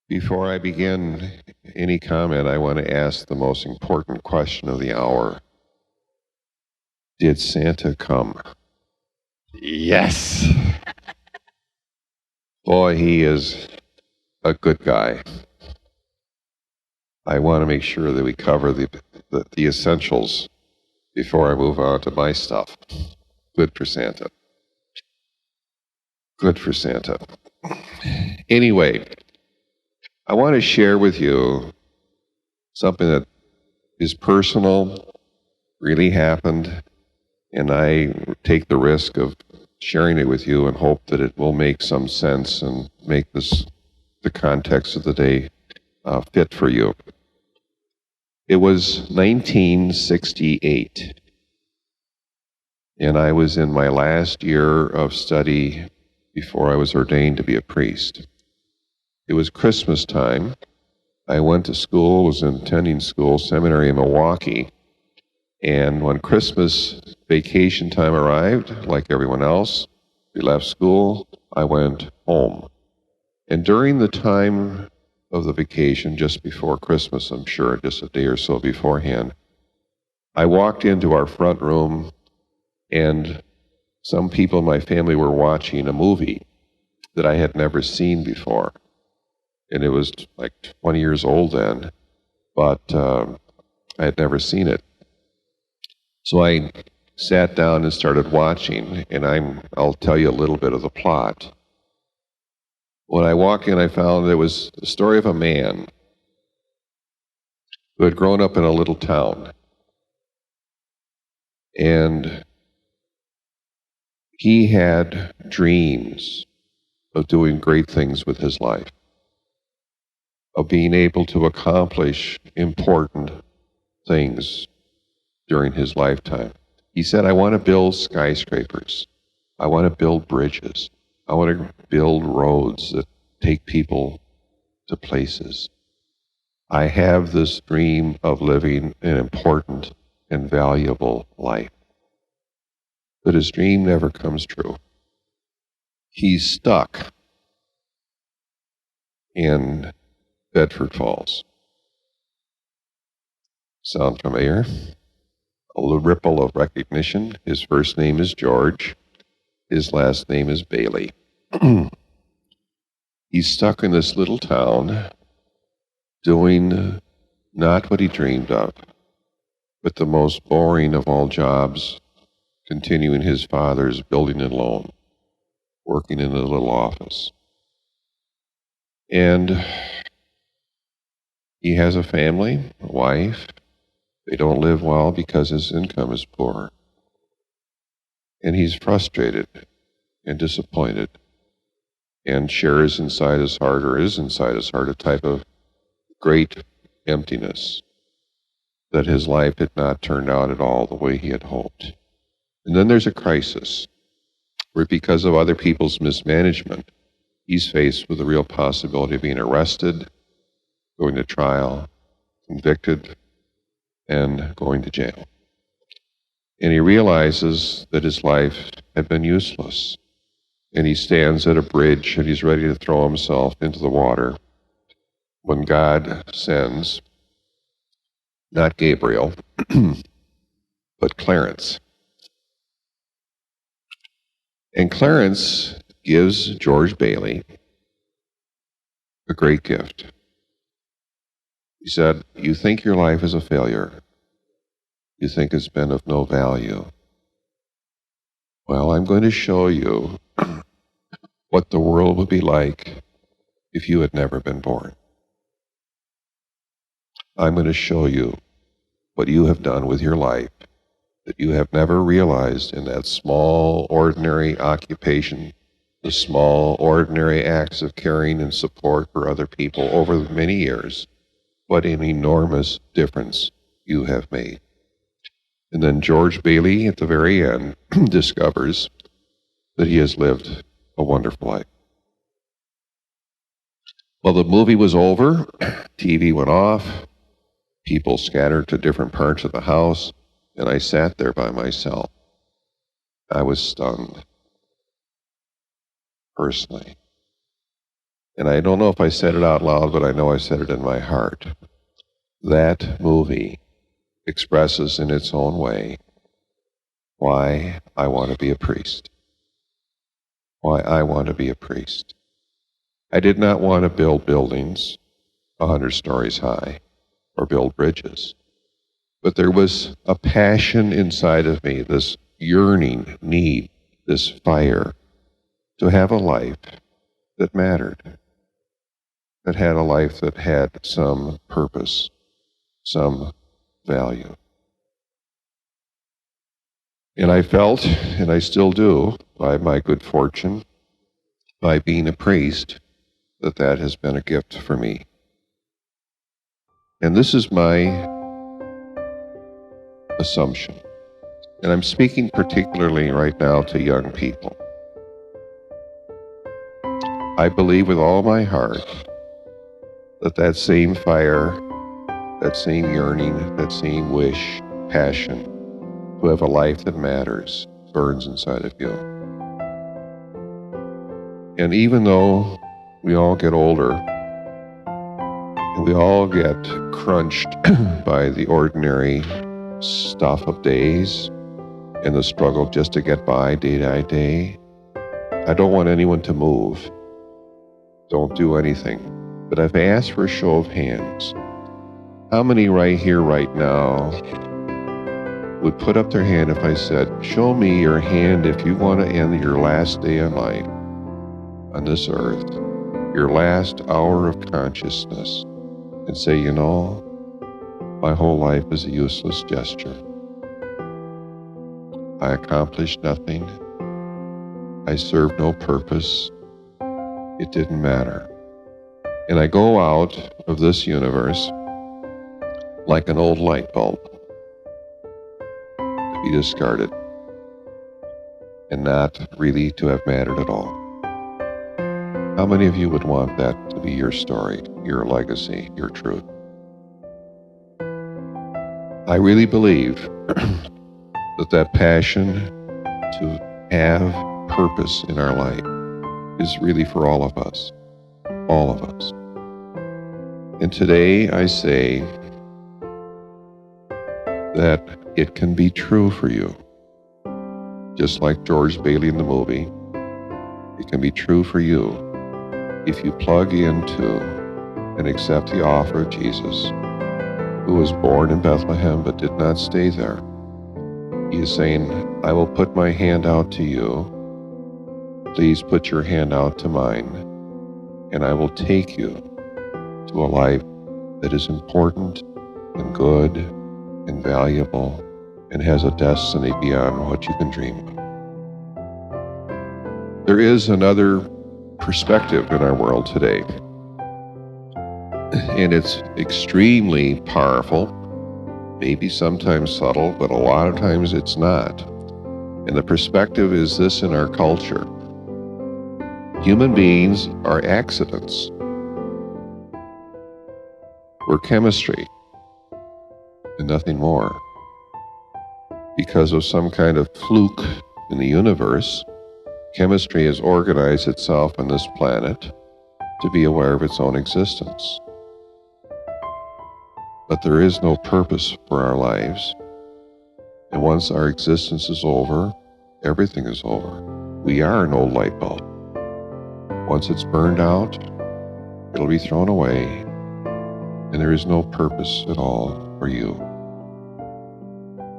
Before I begin any comment, I want to ask the most important question of the hour. Did Santa come? Yes! Boy, he is a good guy. I want to make sure that we cover the essentials before I move on to my stuff. Good for Santa. Good for Santa. Anyway, I want to share with you something that is personal, really happened, and I take the risk of sharing it with you and hope that it will make some sense and make the context of the day fit for you. It was 1968, and I was in my last year of study before I was ordained to be a priest. It was Christmas time. I went to school, was attending school, seminary in Milwaukee, and when Christmas vacation time arrived, like everyone else, we left school, I went home. And during the time of the vacation, just before Christmas, I'm sure, just a day or so beforehand, I walked into our front room, and some people in my family were watching a movie that I had never seen before. And it was like 20 years old then, but I had never seen it. So I sat down and started watching, and I'll tell you a little bit of the plot. When I walked in, I found it was the story of a man who had grown up in a little town. And he had dreams of doing great things with his life, of being able to accomplish important things during his lifetime. He said, I want to build skyscrapers. I want to build bridges. I want to build roads that take people to places. I have this dream of living an important and valuable life. But his dream never comes true. He's stuck in Bedford Falls. Sound familiar? A little ripple of recognition. His first name is George. His last name is Bailey. He's stuck in this little town doing not what he dreamed of, but the most boring of all jobs, continuing his father's building and loan, working in a little office. And he has a family, a wife. They don't live well because his income is poor. And he's frustrated and disappointed and shares inside his heart, or is inside his heart, a type of great emptiness that his life had not turned out at all the way he had hoped. And then there's a crisis where, because of other people's mismanagement, he's faced with the real possibility of being arrested, going to trial, convicted, and going to jail. And he realizes that his life had been useless. And he stands at a bridge and he's ready to throw himself into the water when God sends, not Gabriel, but Clarence. And Clarence gives George Bailey a great gift. He said, you think your life is a failure. You think it's been of no value. Well, I'm going to show you what the world would be like if you had never been born. I'm going to show you what you have done with your life that you have never realized in that small, ordinary occupation, the small, ordinary acts of caring and support for other people over many years, what an enormous difference you have made. And then George Bailey, at the very end, discovers that he has lived a wonderful life. Well, the movie was over, TV went off, people scattered to different parts of the house, and I sat there by myself. I was stunned, personally. And I don't know if I said it out loud, but I know I said it in my heart. That movie expresses in its own way why I want to be a priest. Why I want to be a priest. I did not want to build buildings 100 stories high or build bridges. But there was a passion inside of me, this yearning need, this fire to have a life that mattered, that had a life that had some purpose, some value. And I felt, and I still do, by my good fortune, by being a priest, that that has been a gift for me. And this is my assumption. And I'm speaking particularly right now to young people. I believe with all my heart that that same fire, that same yearning, that same wish, passion to have a life that matters burns inside of you. And even though we all get older and we all get crunched by the ordinary stuff of days and the struggle just to get by day by day, I don't want anyone to move. Don't do anything. But I've asked for a show of hands. How many right here, right now, would put up their hand if I said, show me your hand if you want to end your last day in life on this earth, your last hour of consciousness, and say, you know, my whole life is a useless gesture. I accomplished nothing. I served no purpose. It didn't matter. And I go out of this universe like an old light bulb to be discarded and not really to have mattered at all. How many of you would want that to be your story, your legacy, your truth? I really believe that that passion to have purpose in our life is really for all of us. All of us. And today I say that it can be true for you. Just like George Bailey in the movie, it can be true for you if you plug into and accept the offer of Jesus, who was born in Bethlehem but did not stay there. He is saying, I will put my hand out to you. Please put your hand out to mine, and I will take you to a life that is important and good and valuable and has a destiny beyond what you can dream of. There is another perspective in our world today, and it's extremely powerful, maybe sometimes subtle, but a lot of times it's not. And the perspective is this in our culture. Human beings are accidents. We're chemistry and nothing more. Because of some kind of fluke in the universe, chemistry has organized itself on this planet to be aware of its own existence. But there is no purpose for our lives. And once our existence is over, everything is over. We are an old light bulb. Once it's burned out, it'll be thrown away, and there is no purpose at all for you.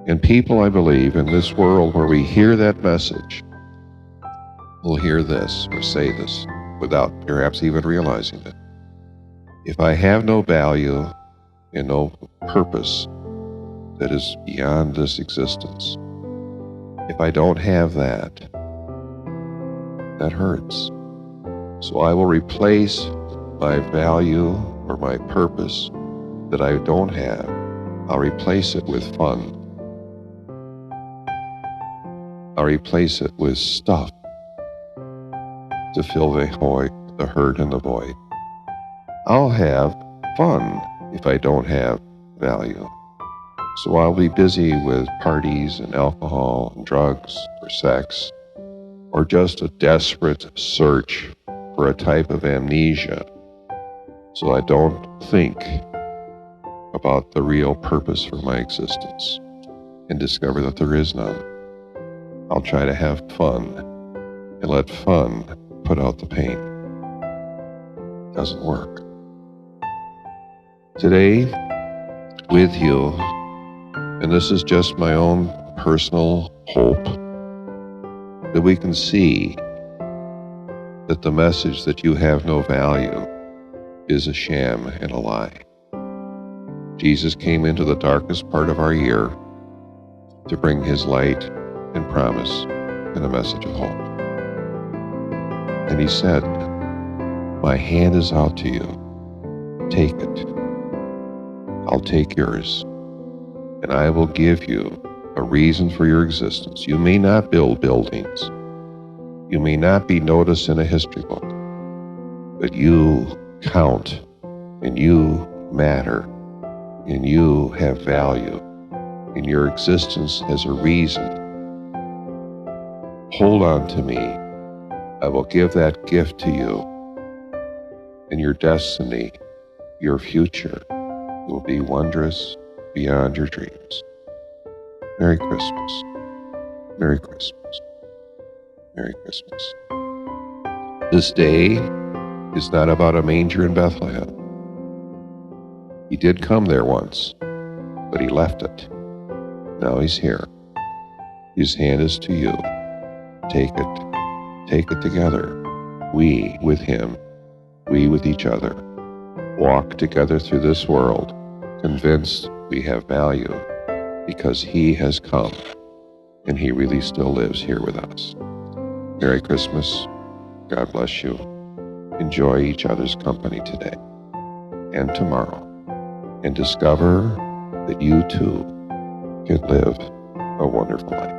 And people, I believe, in this world where we hear that message, will hear this or say this without perhaps even realizing it. If I have no value and no purpose that is beyond this existence, if I don't have that, that hurts. So I will replace my value or my purpose that I don't have. I'll replace it with fun. I'll replace it with stuff to fill the hurt and the void. I'll have fun if I don't have value. So I'll be busy with parties and alcohol and drugs or sex, or just a desperate search for a type of amnesia, so I don't think about the real purpose for my existence and discover that there is none. I'll try to have fun and let fun put out the pain. It doesn't work. Today, with you, and this is just my own personal hope, that we can see that the message that you have no value is a sham and a lie. Jesus came into the darkest part of our year to bring his light and promise and a message of hope. And he said, my hand is out to you. Take it. I'll take yours. And I will give you a reason for your existence. You may not build buildings. You may not be noticed in a history book. But you count, and you matter, and you have value, and your existence has a reason. Hold on to me. I will give that gift to you, and your destiny, your future, will be wondrous beyond your dreams. Merry Christmas. Merry Christmas. Merry Christmas. This day is not about a manger in Bethlehem. He did come there once, but he left it. Now he's here. His hand is to you. Take it. Take it together. We with him. We with each other. Walk together through this world, convinced we have value because he has come and he really still lives here with us. Merry Christmas. God bless you. Enjoy each other's company today and tomorrow, and discover that you too can live a wonderful life.